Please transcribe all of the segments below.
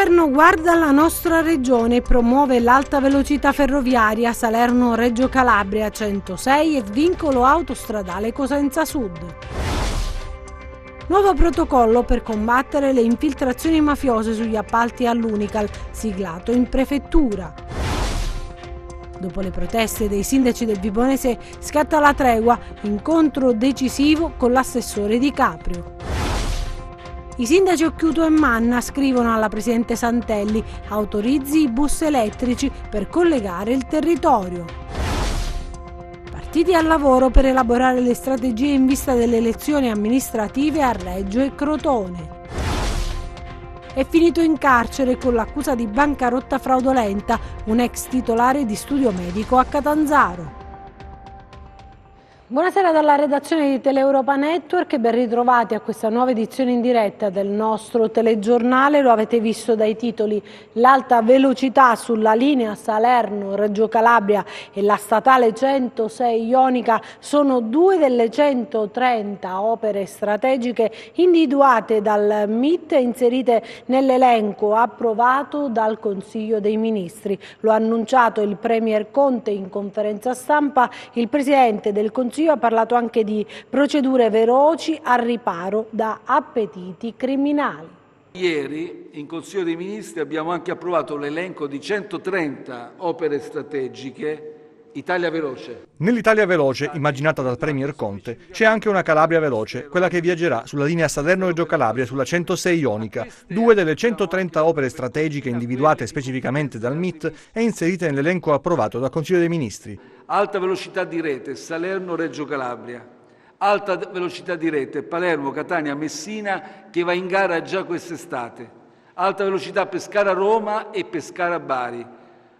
governo guarda la nostra regione e promuove l'alta velocità ferroviaria Salerno-Reggio Calabria 106 e svincolo autostradale Cosenza Sud. Nuovo protocollo per combattere le infiltrazioni mafiose sugli appalti all'Unical, siglato in prefettura. Dopo le proteste dei sindaci del Vibonese scatta la tregua, incontro decisivo con l'assessore Di Caprio. I sindaci Occhiuto e Manna scrivono alla presidente Santelli: autorizzi i bus elettrici per collegare il territorio. Partiti al lavoro per elaborare le strategie in vista delle elezioni amministrative a Reggio e Crotone. È finito in carcere con l'accusa di bancarotta fraudolenta un ex titolare di studio medico a Catanzaro. Buonasera dalla redazione di Teleuropa Network e ben ritrovati a questa nuova edizione in diretta del nostro telegiornale. Lo avete visto dai titoli: l'alta velocità sulla linea Salerno-Reggio Calabria e la statale 106 Ionica sono due delle 130 opere strategiche individuate dal MIT e inserite nell'elenco approvato dal Consiglio dei Ministri. Lo ha annunciato il Premier Conte in conferenza stampa. Il Presidente del Consiglio ha parlato anche di procedure veloci al riparo da appetiti criminali. Ieri in Consiglio dei Ministri abbiamo anche approvato l'elenco di 130 opere strategiche Italia Veloce. Nell'Italia Veloce, immaginata dal Premier Conte, c'è anche una Calabria Veloce, quella che viaggerà sulla linea Salerno-Reggio Calabria sulla 106 Ionica, due delle 130 opere strategiche individuate specificamente dal MIT e inserite nell'elenco approvato dal Consiglio dei Ministri. Alta velocità di rete Salerno-Reggio Calabria, alta velocità di rete Palermo-Catania-Messina che va in gara già quest'estate, alta velocità Pescara-Roma e Pescara-Bari,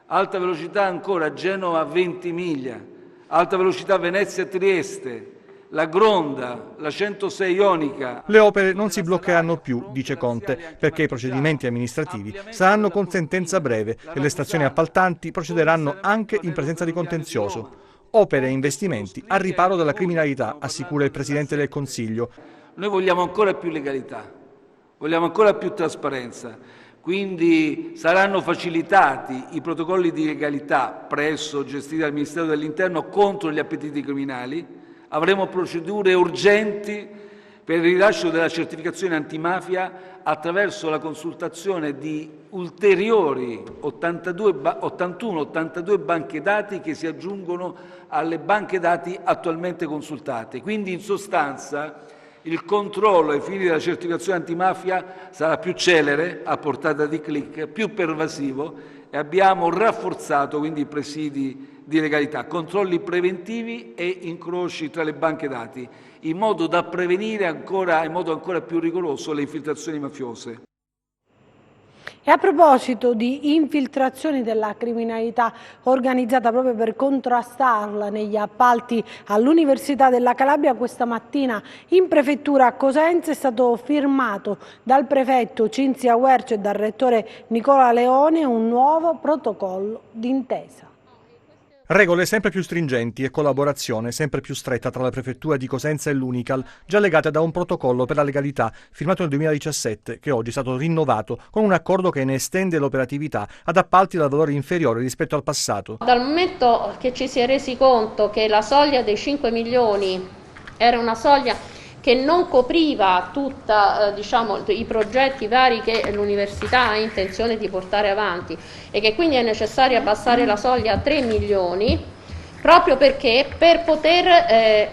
alta velocità ancora Genova-Ventimiglia, alta velocità Venezia-Trieste, la Gronda, la 106 Ionica. Le opere non si bloccheranno più, dice Conte, perché i procedimenti amministrativi saranno con sentenza breve e le stazioni appaltanti procederanno anche in presenza di contenzioso. Opere e investimenti al riparo della criminalità, assicura il Presidente del Consiglio. Noi vogliamo ancora più legalità, vogliamo ancora più trasparenza. Quindi saranno facilitati i protocolli di legalità presso gestiti dal Ministero dell'Interno contro gli appetiti criminali. Avremo procedure urgenti per il rilascio della certificazione antimafia attraverso la consultazione di ulteriori 81-82 banche dati che si aggiungono alle banche dati attualmente consultate. Quindi in sostanza il controllo ai fini della certificazione antimafia sarà più celere, a portata di clic, più pervasivo e abbiamo rafforzato quindi i presidi di legalità, controlli preventivi e incroci tra le banche dati, in modo da prevenire in modo ancora più rigoroso le infiltrazioni mafiose. E a proposito di infiltrazioni della criminalità organizzata proprio per contrastarla negli appalti all'Università della Calabria, questa mattina in prefettura a Cosenza è stato firmato dal prefetto Cinzia Guercio e dal rettore Nicola Leone un nuovo protocollo d'intesa. Regole sempre più stringenti e collaborazione sempre più stretta tra la prefettura di Cosenza e l'Unical, già legate da un protocollo per la legalità firmato nel 2017, che oggi è stato rinnovato con un accordo che ne estende l'operatività ad appalti dal valore inferiore rispetto al passato. Dal momento che ci si è resi conto che la soglia dei 5 milioni era una soglia che non copriva tutti i progetti vari che l'università ha intenzione di portare avanti e che quindi è necessario abbassare la soglia a 3 milioni, proprio perché per poter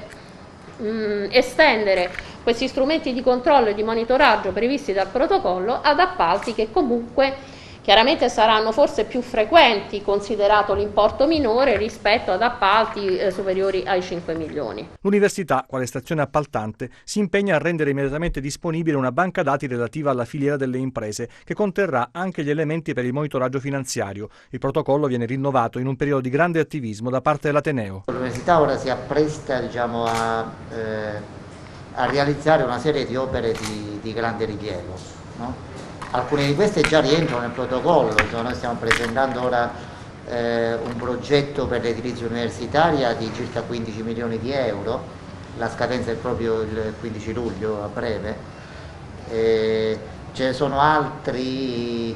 estendere questi strumenti di controllo e di monitoraggio previsti dal protocollo ad appalti che comunque chiaramente saranno forse più frequenti, considerato l'importo minore, rispetto ad appalti superiori ai 5 milioni. L'università, quale stazione appaltante, si impegna a rendere immediatamente disponibile una banca dati relativa alla filiera delle imprese, che conterrà anche gli elementi per il monitoraggio finanziario. Il protocollo viene rinnovato in un periodo di grande attivismo da parte dell'Ateneo. L'università ora si appresta a realizzare una serie di opere di grande rilievo, no? Alcune di queste già rientrano nel protocollo, noi stiamo presentando ora un progetto per l'edilizia universitaria di circa 15 milioni di euro, la scadenza è proprio il 15 luglio a breve, ce ne sono altri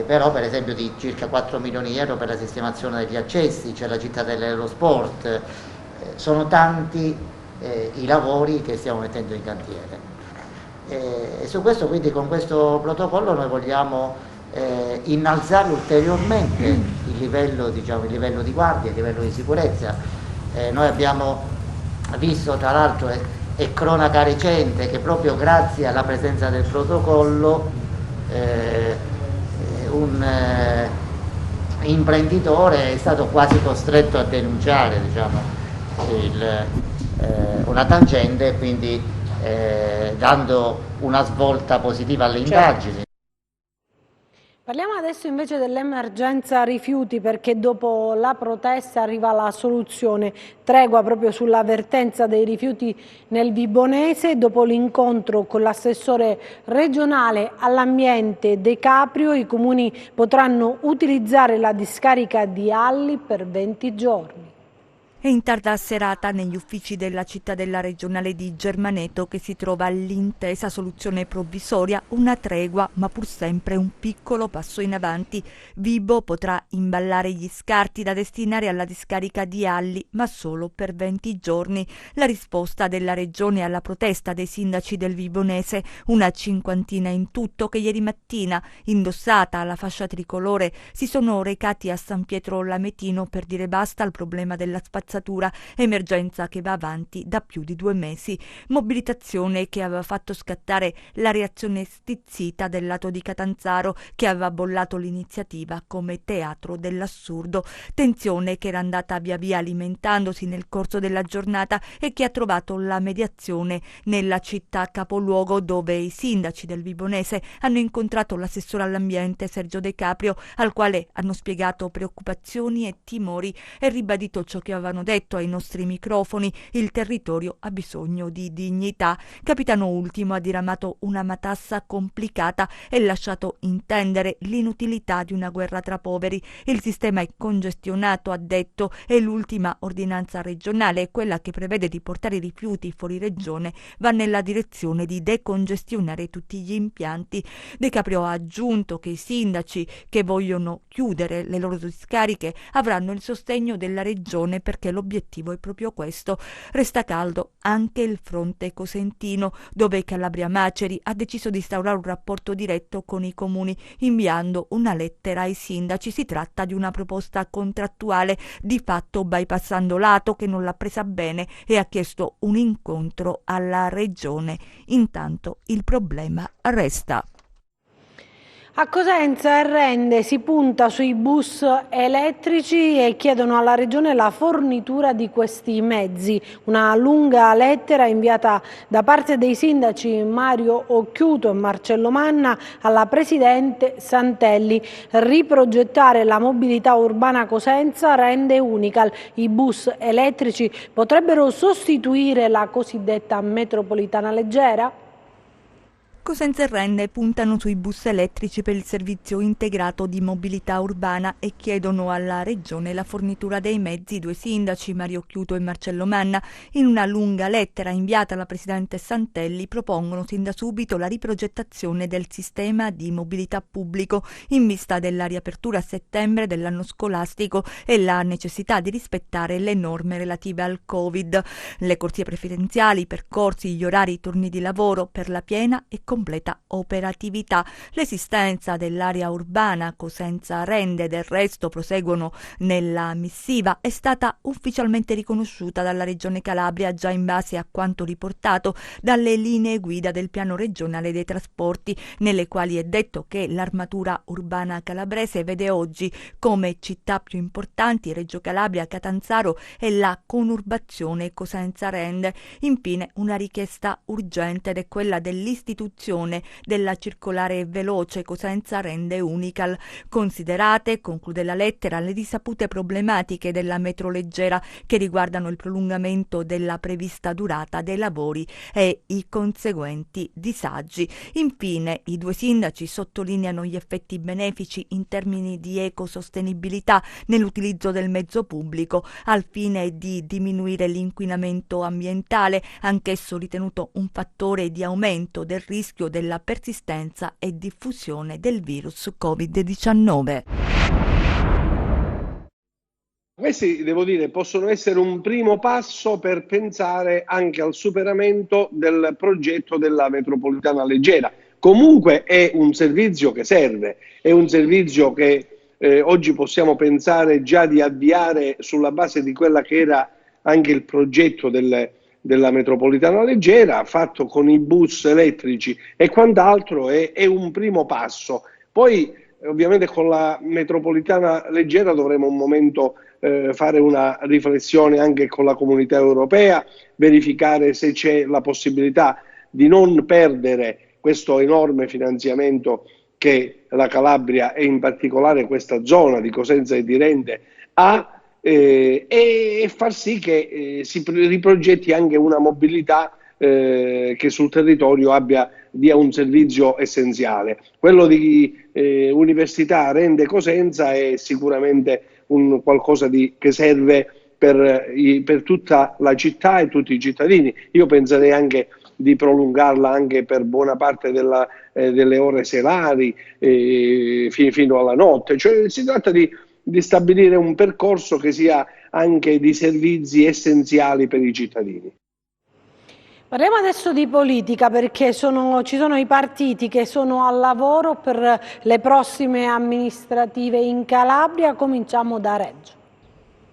però per esempio di circa 4 milioni di euro per la sistemazione degli accessi, c'è la città dell'Aerosport, sono tanti i lavori che stiamo mettendo in cantiere. E su questo, quindi, con questo protocollo noi vogliamo innalzare ulteriormente il livello di guardia, il livello di sicurezza. Noi abbiamo visto, tra l'altro è cronaca recente, che proprio grazie alla presenza del protocollo un imprenditore è stato quasi costretto a denunciare, una tangente, quindi dando una svolta positiva alle indagini. Parliamo adesso invece dell'emergenza rifiuti, perché dopo la protesta arriva la soluzione, tregua proprio sulla vertenza dei rifiuti nel Vibonese. Dopo l'incontro con l'assessore regionale all'ambiente De Caprio, i comuni potranno utilizzare la discarica di Alli per 20 giorni. È in tarda serata negli uffici della cittadella regionale di Germaneto che si trova l'intesa soluzione provvisoria, una tregua ma pur sempre un piccolo passo in avanti. Vibo potrà imballare gli scarti da destinare alla discarica di Alli, ma solo per 20 giorni. La risposta della regione alla protesta dei sindaci del Vibonese, una cinquantina in tutto, che ieri mattina, indossata la fascia tricolore, si sono recati a San Pietro Lametino per dire basta al problema della spazzatura, emergenza che va avanti da più di 2 mesi. Mobilitazione che aveva fatto scattare la reazione stizzita del lato di Catanzaro, che aveva bollato l'iniziativa come teatro dell'assurdo. Tensione che era andata via via alimentandosi nel corso della giornata e che ha trovato la mediazione nella città capoluogo, dove i sindaci del Vibonese hanno incontrato l'assessore all'ambiente Sergio De Caprio, al quale hanno spiegato preoccupazioni e timori e ribadito ciò che avevano detto ai nostri microfoni: il territorio ha bisogno di dignità. Capitano Ultimo ha diramato una matassa complicata e lasciato intendere l'inutilità di una guerra tra poveri. Il sistema è congestionato, ha detto, e l'ultima ordinanza regionale, quella che prevede di portare i rifiuti fuori regione, va nella direzione di decongestionare tutti gli impianti. De Caprio ha aggiunto che i sindaci che vogliono chiudere le loro discariche avranno il sostegno della regione, perché l'obiettivo è proprio questo. Resta caldo anche il fronte cosentino, dove Calabria Maceri ha deciso di instaurare un rapporto diretto con i comuni, inviando una lettera ai sindaci. Si tratta di una proposta contrattuale, di fatto bypassando l'Ato, che non l'ha presa bene e ha chiesto un incontro alla regione. Intanto il problema resta. A Cosenza e Rende si punta sui bus elettrici e chiedono alla Regione la fornitura di questi mezzi. Una lunga lettera inviata da parte dei sindaci Mario Occhiuto e Marcello Manna alla Presidente Santelli. Riprogettare la mobilità urbana a Cosenza rende Unical. I bus elettrici potrebbero sostituire la cosiddetta metropolitana leggera? Cosenza e Rende puntano sui bus elettrici per il servizio integrato di mobilità urbana e chiedono alla Regione la fornitura dei mezzi. I 2 sindaci, Mario Occhiuto e Marcello Manna, in una lunga lettera inviata alla Presidente Santelli, propongono sin da subito la riprogettazione del sistema di mobilità pubblico in vista della riapertura a settembre dell'anno scolastico e la necessità di rispettare le norme relative al Covid. Le corsie preferenziali, i percorsi, gli orari, i turni di lavoro per la piena e completa operatività. L'esistenza dell'area urbana Cosenza-Rende, del resto, proseguono nella missiva, è stata ufficialmente riconosciuta dalla Regione Calabria già in base a quanto riportato dalle linee guida del piano regionale dei trasporti, nelle quali è detto che l'armatura urbana calabrese vede oggi come città più importanti Reggio Calabria, Catanzaro e la conurbazione Cosenza-Rende. Infine una richiesta urgente, ed è quella dell'istituzione della circolare veloce Cosenza-Rende Unical. Considerate, conclude la lettera, le risapute problematiche della metro leggera che riguardano il prolungamento della prevista durata dei lavori e i conseguenti disagi. Infine, i 2 sindaci sottolineano gli effetti benefici in termini di ecosostenibilità nell'utilizzo del mezzo pubblico al fine di diminuire l'inquinamento ambientale, anch'esso ritenuto un fattore di aumento del rischio rischio della persistenza e diffusione del virus Covid-19. Questi, devo dire, possono essere un primo passo per pensare anche al superamento del progetto della metropolitana leggera. Comunque è un servizio che serve, è un servizio che oggi possiamo pensare già di avviare sulla base di quella che era anche il progetto della metropolitana leggera, fatto con i bus elettrici e quant'altro, è un primo passo. Poi ovviamente con la metropolitana leggera dovremo un momento fare una riflessione anche con la comunità europea, verificare se c'è la possibilità di non perdere questo enorme finanziamento che la Calabria e in particolare questa zona di Cosenza e di Rende ha, e far sì che si riprogetti anche una mobilità che sul territorio dia un servizio essenziale. Quello di Università Rende Cosenza è sicuramente un qualcosa che serve per tutta la città e tutti i cittadini. Io penserei anche di prolungarla anche per buona parte delle ore serali fino alla notte. Cioè, si tratta di stabilire un percorso che sia anche di servizi essenziali per i cittadini. Parliamo adesso di politica, perché ci sono i partiti che sono al lavoro per le prossime amministrative in Calabria. Cominciamo da Reggio.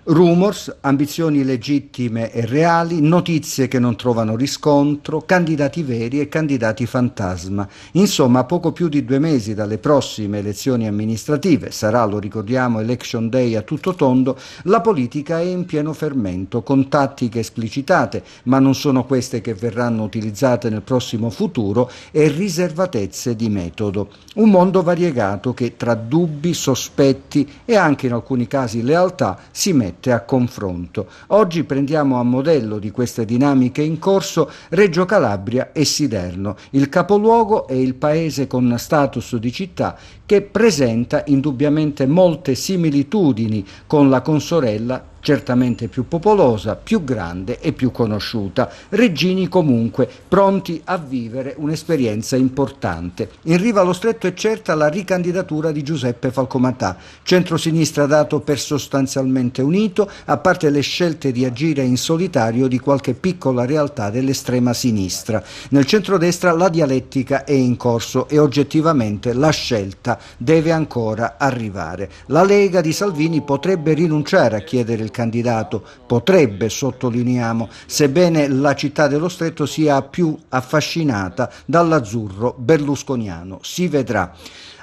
Rumors, ambizioni legittime e reali, notizie che non trovano riscontro, candidati veri e candidati fantasma. Insomma, a poco più di 2 mesi dalle prossime elezioni amministrative, sarà, lo ricordiamo, Election Day a tutto tondo, la politica è in pieno fermento, con tattiche esplicitate, ma non sono queste che verranno utilizzate nel prossimo futuro, e riservatezze di metodo. Un mondo variegato che tra dubbi, sospetti e anche in alcuni casi lealtà si mette a confronto. Oggi prendiamo a modello di queste dinamiche in corso Reggio Calabria e Siderno. Il capoluogo è il paese con status di città che presenta indubbiamente molte similitudini con la consorella certamente più popolosa, più grande e più conosciuta. Reggini comunque pronti a vivere un'esperienza importante. In riva allo stretto è certa la ricandidatura di Giuseppe Falcomatà, centrosinistra dato per sostanzialmente unito, a parte le scelte di agire in solitario di qualche piccola realtà dell'estrema sinistra. Nel centrodestra la dialettica è in corso e oggettivamente la scelta deve ancora arrivare. La Lega di Salvini potrebbe rinunciare a chiedere il candidato, potrebbe, sottolineiamo, sebbene la città dello Stretto sia più affascinata dall'azzurro berlusconiano. Si vedrà.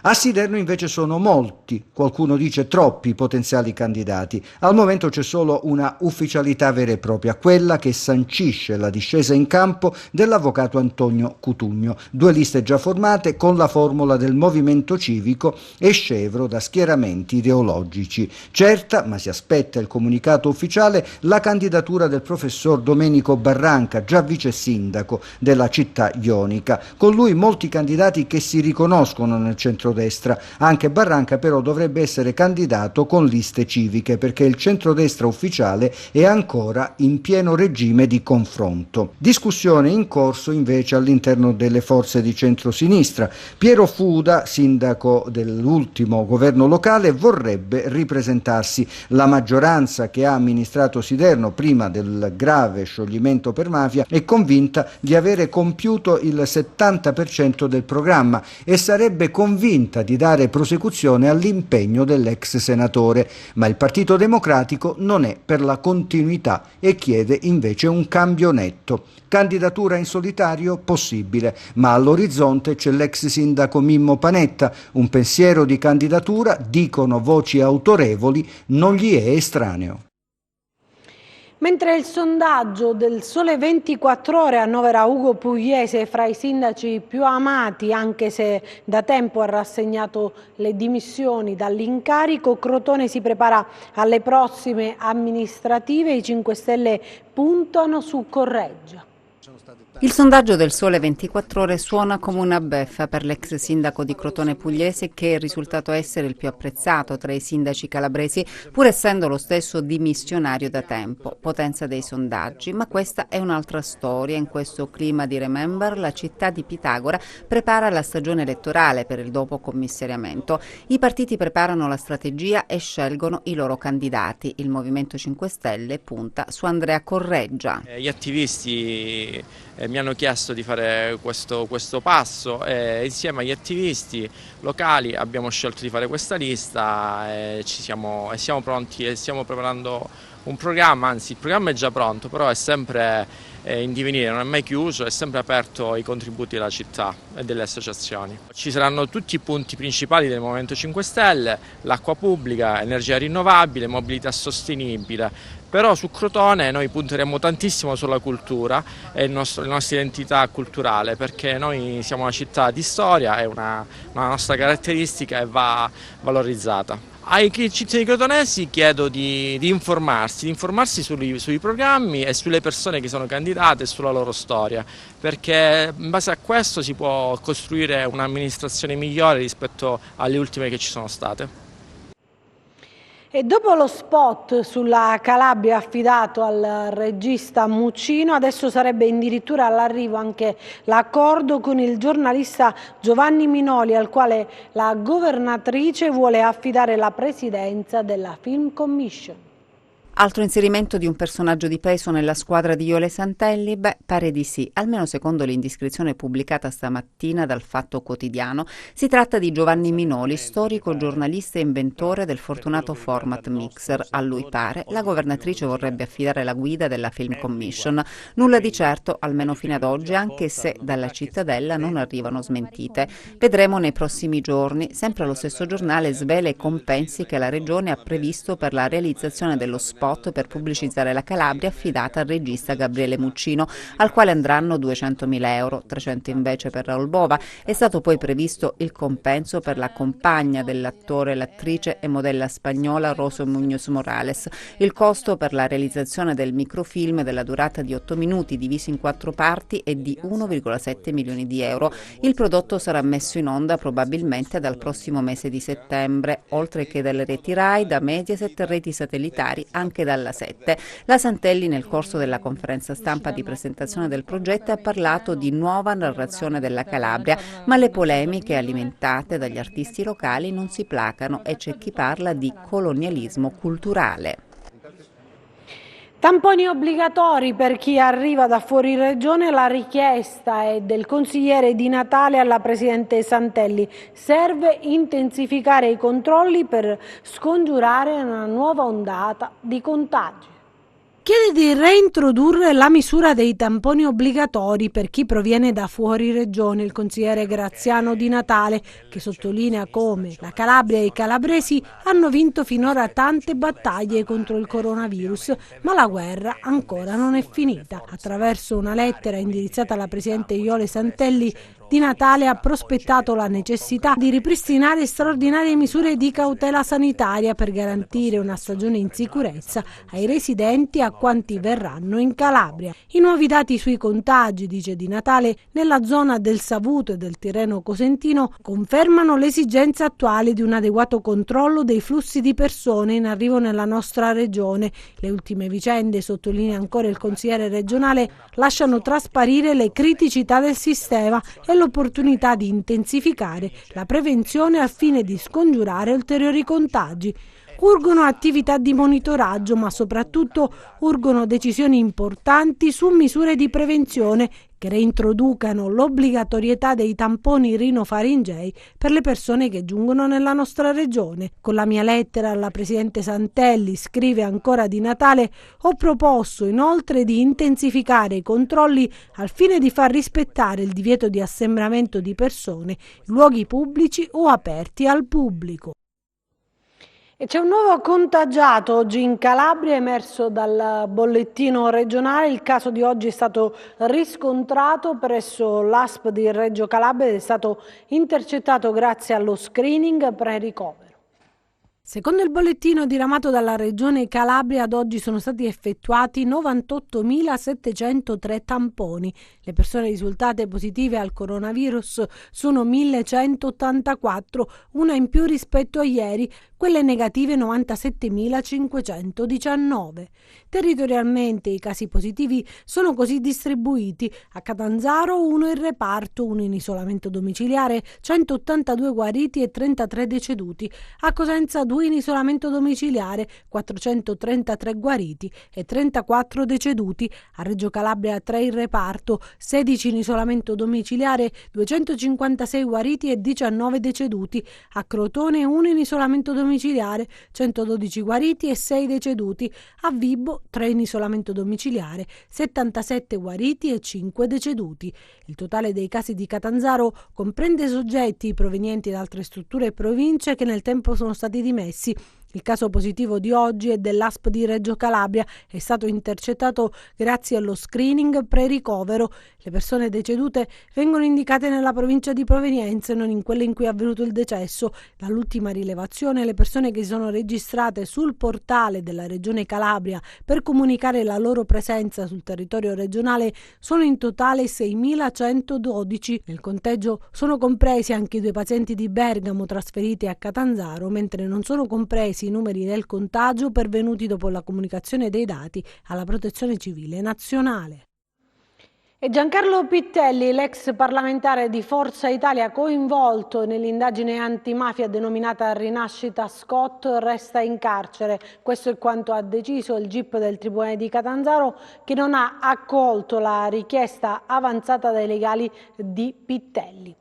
A Siderno invece sono molti, qualcuno dice troppi, potenziali candidati. Al momento c'è solo una ufficialità vera e propria, quella che sancisce la discesa in campo dell'avvocato Antonio Cutugno. 2 liste già formate con la formula del movimento civico e scevro da schieramenti ideologici. Certa, ma si aspetta il comunicato ufficiale, la candidatura del professor Domenico Barranca, già vice sindaco della città ionica. Con lui molti candidati che si riconoscono nel centrodestra. Anche Barranca però dovrebbe essere candidato con liste civiche, perché il centrodestra ufficiale è ancora in pieno regime di confronto. Discussione in corso invece all'interno delle forze di centrosinistra. Piero Fuda, sindaco dell'ultimo governo locale, vorrebbe ripresentarsi. La maggioranza che ha amministrato Siderno prima del grave scioglimento per mafia è convinta di avere compiuto il 70% del programma e sarebbe convinta di dare prosecuzione all'impegno dell'ex senatore, ma il Partito Democratico non è per la continuità e chiede invece un cambio netto. Candidatura in solitario? Possibile, ma all'orizzonte c'è l'ex sindaco Mimmo Panetta. Un pensiero di candidatura, dicono voci autorevoli, non gli è estraneo. Mentre il sondaggio del Sole 24 Ore annovera Ugo Pugliese fra i sindaci più amati, anche se da tempo ha rassegnato le dimissioni dall'incarico, Crotone si prepara alle prossime amministrative. I 5 Stelle puntano su Correggia. Il sondaggio del Sole 24 Ore suona come una beffa per l'ex sindaco di Crotone Pugliese, che è risultato essere il più apprezzato tra i sindaci calabresi, pur essendo lo stesso dimissionario da tempo. Potenza dei sondaggi, ma questa è un'altra storia. In questo clima di Remember, la città di Pitagora prepara la stagione elettorale per il dopo commissariamento. I partiti preparano la strategia e scelgono i loro candidati. Il Movimento 5 Stelle punta su Andrea Correggia. Gli attivisti mi hanno chiesto di fare questo passo e insieme agli attivisti locali abbiamo scelto di fare questa lista e siamo pronti e stiamo preparando un programma, anzi il programma è già pronto, però è sempre in divenire, non è mai chiuso, è sempre aperto ai contributi della città e delle associazioni. Ci saranno tutti i punti principali del Movimento 5 Stelle, l'acqua pubblica, energia rinnovabile, mobilità sostenibile. Però su Crotone noi punteremo tantissimo sulla cultura e la nostra identità culturale, perché noi siamo una città di storia, è una nostra caratteristica e va valorizzata. Ai cittadini crotonesi chiedo di informarsi sui programmi e sulle persone che sono candidate e sulla loro storia, perché in base a questo si può costruire un'amministrazione migliore rispetto alle ultime che ci sono state. E dopo lo spot sulla Calabria affidato al regista Muccino, adesso sarebbe addirittura all'arrivo anche l'accordo con il giornalista Giovanni Minoli, al quale la governatrice vuole affidare la presidenza della Film Commission. Altro inserimento di un personaggio di peso nella squadra di Iole Santelli? Beh, pare di sì, almeno secondo l'indiscrezione pubblicata stamattina dal Fatto Quotidiano. Si tratta di Giovanni Minoli, storico giornalista e inventore del fortunato format Mixer. A lui pare la governatrice vorrebbe affidare la guida della Film Commission. Nulla di certo, almeno fino ad oggi, anche se dalla cittadella non arrivano smentite. Vedremo nei prossimi giorni. Sempre lo stesso giornale svela i compensi che la Regione ha previsto per la realizzazione dello spot per pubblicizzare la Calabria affidata al regista Gabriele Muccino, al quale andranno 200.000 euro, 300 invece per Raul Bova. È stato poi previsto il compenso per la compagna dell'attore, l'attrice e modella spagnola Rosa Muñoz Morales. Il costo per la realizzazione del microfilm della durata di 8 minuti divisi in 4 parti è di 1,7 milioni di euro. Il prodotto sarà messo in onda probabilmente dal prossimo mese di settembre, oltre che dalle reti Rai, da Mediaset e reti satellitari, anche dalla 7. La Santelli nel corso della conferenza stampa di presentazione del progetto ha parlato di nuova narrazione della Calabria, ma le polemiche alimentate dagli artisti locali non si placano e c'è chi parla di colonialismo culturale. Tamponi obbligatori per chi arriva da fuori regione, la richiesta è del consigliere Di Natale alla Presidente Santelli. Serve intensificare i controlli per scongiurare una nuova ondata di contagi. Chiede di reintrodurre la misura dei tamponi obbligatori per chi proviene da fuori regione il consigliere Graziano Di Natale, che sottolinea come la Calabria e i calabresi hanno vinto finora tante battaglie contro il coronavirus, ma la guerra ancora non è finita. Attraverso una lettera indirizzata alla Presidente Iole Santelli, Di Natale ha prospettato la necessità di ripristinare straordinarie misure di cautela sanitaria per garantire una stagione in sicurezza ai residenti e a quanti verranno in Calabria. I nuovi dati sui contagi, dice Di Natale, nella zona del Savuto e del Tirreno Cosentino confermano l'esigenza attuale di un adeguato controllo dei flussi di persone in arrivo nella nostra regione. Le ultime vicende, sottolinea ancora il consigliere regionale, lasciano trasparire le criticità del sistema e l'opportunità di intensificare la prevenzione al fine di scongiurare ulteriori contagi. Urgono attività di monitoraggio, ma soprattutto urgono decisioni importanti su misure di prevenzione che reintroducano l'obbligatorietà dei tamponi rinofaringei per le persone che giungono nella nostra regione. Con la mia lettera alla Presidente Santelli, scrive ancora Di Natale, ho proposto inoltre di intensificare i controlli al fine di far rispettare il divieto di assembramento di persone in luoghi pubblici o aperti al pubblico. E c'è un nuovo contagiato oggi in Calabria, emerso dal bollettino regionale. Il caso di oggi è stato riscontrato presso l'ASP di Reggio Calabria ed è stato intercettato grazie allo screening pre-ricovero. Secondo il bollettino diramato dalla Regione Calabria, ad oggi sono stati effettuati 98.703 tamponi. Le persone risultate positive al coronavirus sono 1.184, una in più rispetto a ieri, quelle negative 97.519. Territorialmente i casi positivi sono così distribuiti: a Catanzaro 1 in reparto, 1 in isolamento domiciliare, 182 guariti e 33 deceduti; a Cosenza 2 in isolamento domiciliare, 433 guariti e 34 deceduti; a Reggio Calabria 3 in reparto, 16 in isolamento domiciliare, 256 guariti e 19 deceduti; a Crotone 1 in isolamento domiciliare, 112 guariti e 6 deceduti; a Vibo 3 in isolamento domiciliare, 77 guariti e 5 deceduti. Il totale dei casi di Catanzaro comprende soggetti provenienti da altre strutture e province che nel tempo sono stati dimessi. Il caso positivo di oggi è dell'ASP di Reggio Calabria, è stato intercettato grazie allo screening pre-ricovero. Le persone decedute vengono indicate nella provincia di provenienza e non in quella in cui è avvenuto il decesso. Dall'ultima rilevazione, le persone che si sono registrate sul portale della Regione Calabria per comunicare la loro presenza sul territorio regionale sono in totale 6.112. Nel conteggio sono compresi anche i 2 pazienti di Bergamo trasferiti a Catanzaro, mentre non sono compresi i numeri del contagio pervenuti dopo la comunicazione dei dati alla Protezione Civile nazionale. E Giancarlo Pittelli, l'ex parlamentare di Forza Italia coinvolto nell'indagine antimafia denominata Rinascita Scott, resta in carcere. Questo è quanto ha deciso il GIP del Tribunale di Catanzaro, che non ha accolto la richiesta avanzata dai legali di Pittelli.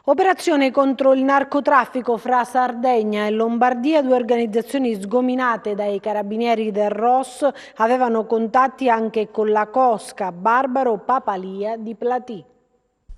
Operazione contro il narcotraffico fra Sardegna e Lombardia. 2 organizzazioni sgominate dai carabinieri del ROS avevano contatti anche con la cosca Barbaro Papalia di Platì.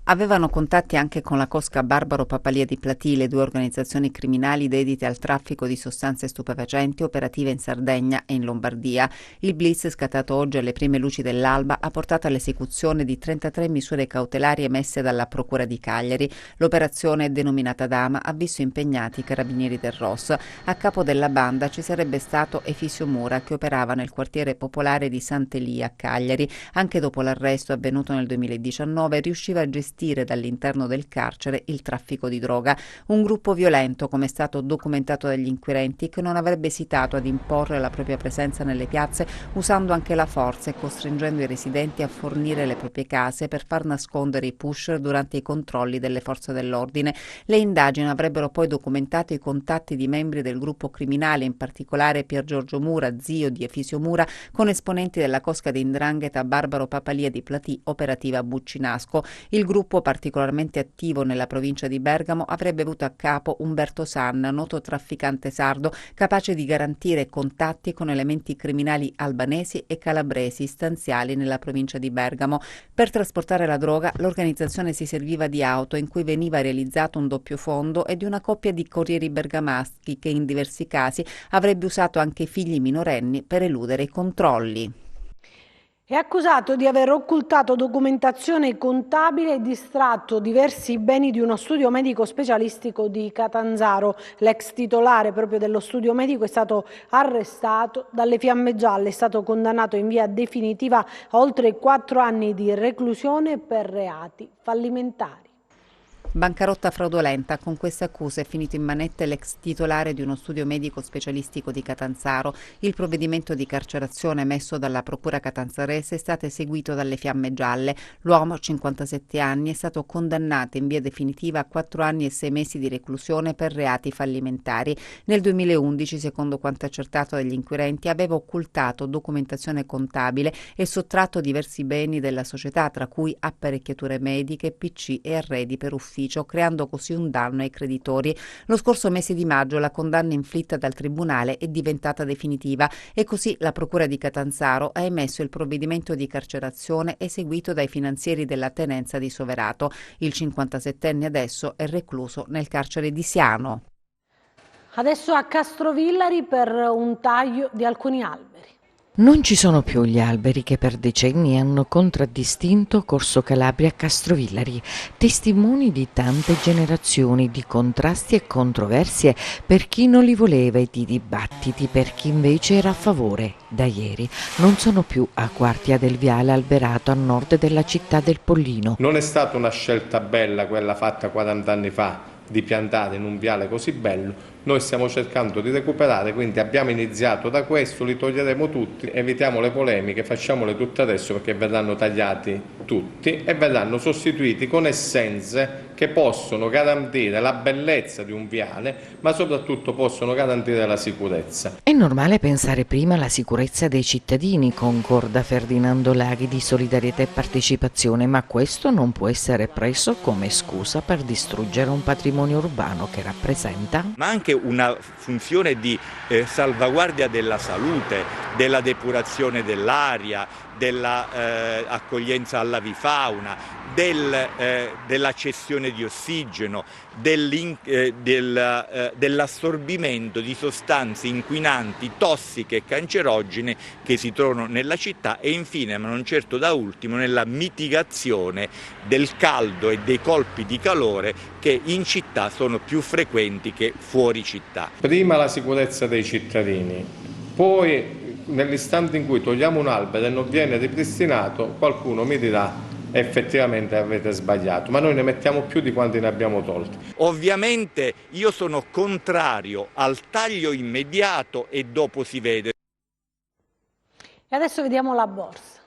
Avevano contatti anche con la cosca Barbaro Papalia di Platì, le 2 organizzazioni criminali dedite al traffico di sostanze stupefacenti operative in Sardegna e in Lombardia. Il blitz, scattato oggi alle prime luci dell'alba, ha portato all'esecuzione di 33 misure cautelari emesse dalla Procura di Cagliari. L'operazione, denominata Dama, ha visto impegnati i carabinieri del ROS. A capo della banda ci sarebbe stato Efisio Mura, che operava nel quartiere popolare di Sant'Elia a Cagliari. Anche dopo l'arresto avvenuto nel 2019 riusciva a gestire dall'interno del carcere il traffico di droga. Un gruppo violento, come è stato documentato dagli inquirenti, che non avrebbe esitato ad imporre la propria presenza nelle piazze usando anche la forza e costringendo i residenti a fornire le proprie case per far nascondere i pusher durante i controlli delle forze dell'ordine. Le indagini avrebbero poi documentato i contatti di membri del gruppo criminale, in particolare Pier Giorgio Mura, zio di Efisio Mura, con esponenti della cosca di 'Ndrangheta Barbaro Papalia di Platì, operativa Buccinasco. Il gruppo, particolarmente attivo nella provincia di Bergamo, avrebbe avuto a capo Umberto Sanna, noto trafficante sardo, capace di garantire contatti con elementi criminali albanesi e calabresi stanziali nella provincia di Bergamo. Per trasportare la droga, l'organizzazione si serviva di auto in cui veniva realizzato un doppio fondo e di una coppia di corrieri bergamaschi che in diversi casi avrebbe usato anche figli minorenni per eludere i controlli. È accusato di aver occultato documentazione contabile e distratto diversi beni di uno studio medico specialistico di Catanzaro. L'ex titolare proprio dello studio medico è stato arrestato dalle Fiamme Gialle, è stato condannato in via definitiva a oltre 4 anni di reclusione per reati fallimentari. Bancarotta fraudolenta. Con queste accuse è finito in manette l'ex titolare di uno studio medico specialistico di Catanzaro. Il provvedimento di carcerazione emesso dalla procura catanzarese è stato eseguito dalle Fiamme Gialle. L'uomo, 57 anni, è stato condannato in via definitiva a 4 anni e 6 mesi di reclusione per reati fallimentari. Nel 2011, secondo quanto accertato dagli inquirenti, aveva occultato documentazione contabile e sottratto diversi beni della società, tra cui apparecchiature mediche, PC e arredi per ufficio, creando così un danno ai creditori. Lo scorso mese di maggio la condanna inflitta dal Tribunale è diventata definitiva e così la Procura di Catanzaro ha emesso il provvedimento di carcerazione eseguito dai finanzieri della tenenza di Soverato. Il 57enne adesso è recluso nel carcere di Siano. Adesso a Castrovillari per un taglio di alcuni alberi. Non ci sono più gli alberi che per decenni hanno contraddistinto Corso Calabria Castrovillari, testimoni di tante generazioni di contrasti e controversie per chi non li voleva e di dibattiti per chi invece era a favore. Da ieri non sono più a Quartia del Viale alberato a nord della città del Pollino. Non è stata una scelta bella quella fatta 40 anni fa di piantare in un viale così bello. Noi stiamo cercando di recuperare, quindi abbiamo iniziato da questo, li toglieremo tutti, evitiamo le polemiche, facciamole tutte adesso perché verranno tagliati tutti e verranno sostituiti con essenze che possono garantire la bellezza di un viale, ma soprattutto possono garantire la sicurezza. È normale pensare prima alla sicurezza dei cittadini, concorda Ferdinando Laghi di Solidarietà e Partecipazione, ma questo non può essere preso come scusa per distruggere un patrimonio urbano che rappresenta ma anche una funzione di salvaguardia della salute, della depurazione dell'aria, dell'accoglienza all'avifauna, della cessione di ossigeno, dell'assorbimento di sostanze inquinanti, tossiche e cancerogene che si trovano nella città e infine, ma non certo da ultimo, nella mitigazione del caldo e dei colpi di calore che in città sono più frequenti che fuori città. Prima la sicurezza dei cittadini, poi nell'istante in cui togliamo un albero e non viene ripristinato, qualcuno mi dirà effettivamente avete sbagliato, ma noi ne mettiamo più di quanti ne abbiamo tolti. Ovviamente io sono contrario al taglio immediato e dopo si vede. E adesso vediamo la borsa.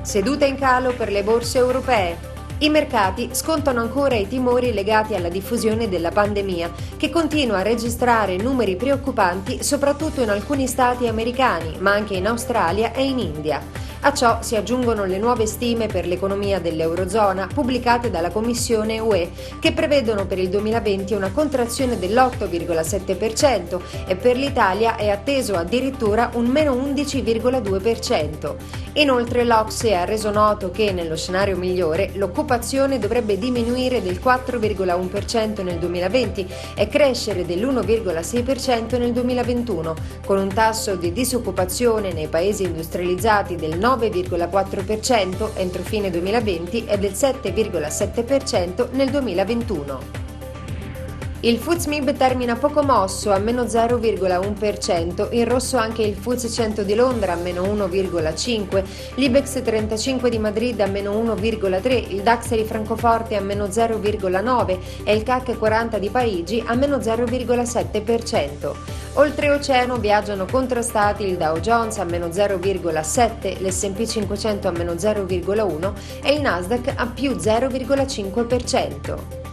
Seduta in calo per le borse europee. I mercati scontano ancora i timori legati alla diffusione della pandemia, che continua a registrare numeri preoccupanti soprattutto in alcuni stati americani, ma anche in Australia e in India. A ciò si aggiungono le nuove stime per l'economia dell'Eurozona pubblicate dalla Commissione UE, che prevedono per il 2020 una contrazione dell'8,7% e per l'Italia è atteso addirittura un meno 11,2%. Inoltre l'OCSE ha reso noto che, nello scenario migliore, l'occupazione dovrebbe diminuire del 4,1% nel 2020 e crescere dell'1,6% nel 2021, con un tasso di disoccupazione nei paesi industrializzati del 9,4% entro fine 2020 e del 7,7% nel 2021. Il FTSE/MIB termina poco mosso a meno 0,1%, in rosso anche il FTSE 100 di Londra a meno 1,5%, l'Ibex 35 di Madrid a meno 1,3%, il DAX di Francoforte a meno 0,9% e il CAC 40 di Parigi a meno 0,7%. Oltreoceano viaggiano contrastati il Dow Jones a meno 0,7%, l'S&P 500 a meno 0,1% e il Nasdaq a più 0,5%.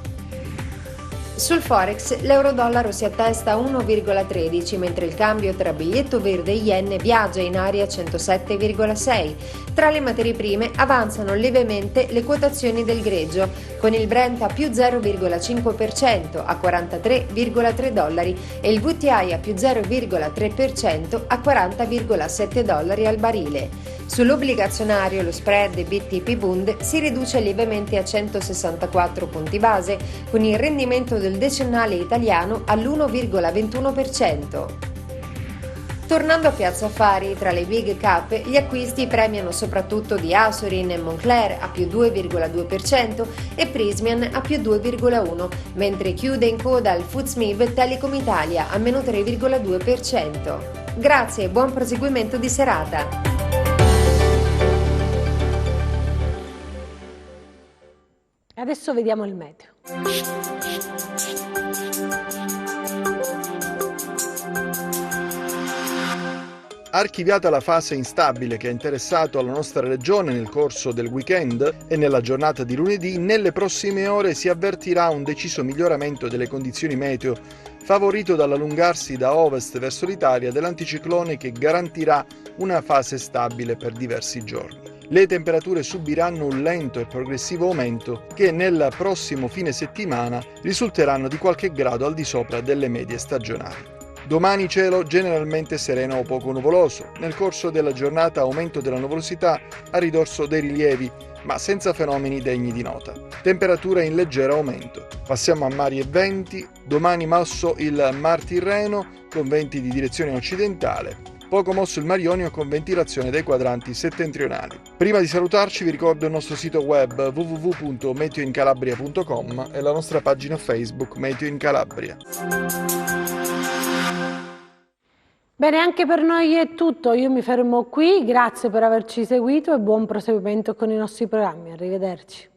Sul Forex l'euro-dollaro si attesta a 1,13, mentre il cambio tra biglietto verde e yen viaggia in area 107,6. Tra le materie prime avanzano lievemente le quotazioni del greggio, con il Brent a più 0,5% a $43,3 e il WTI a più 0,3% a $40,7 al barile. Sull'obbligazionario lo spread BTP Bund si riduce lievemente a 164 punti base, con il rendimento del decennale italiano all'1,21%. Tornando a Piazza Affari, tra le big cap gli acquisti premiano soprattutto di Asorin e Moncler a più 2,2% e Prysmian a più 2,1%, mentre chiude in coda al FTSE/MIB Telecom Italia a meno 3,2%. Grazie e buon proseguimento di serata! Adesso vediamo il meteo. Archiviata la fase instabile che ha interessato la nostra regione nel corso del weekend e nella giornata di lunedì, nelle prossime ore si avvertirà un deciso miglioramento delle condizioni meteo, favorito dall'allungarsi da ovest verso l'Italia dell'anticiclone che garantirà una fase stabile per diversi giorni. Le temperature subiranno un lento e progressivo aumento che nel prossimo fine settimana risulteranno di qualche grado al di sopra delle medie stagionali. Domani cielo generalmente sereno o poco nuvoloso. Nel corso della giornata aumento della nuvolosità a ridosso dei rilievi, ma senza fenomeni degni di nota. Temperature in leggero aumento. Passiamo a mari e venti. Domani mosso il Mar Tirreno con venti di direzione occidentale. Poco mosso il Mar Ionio con ventilazione dei quadranti settentrionali. Prima di salutarci vi ricordo il nostro sito web www.meteoincalabria.com e la nostra pagina Facebook Meteo in Calabria. Bene, anche per noi è tutto, io mi fermo qui, grazie per averci seguito e buon proseguimento con i nostri programmi, arrivederci.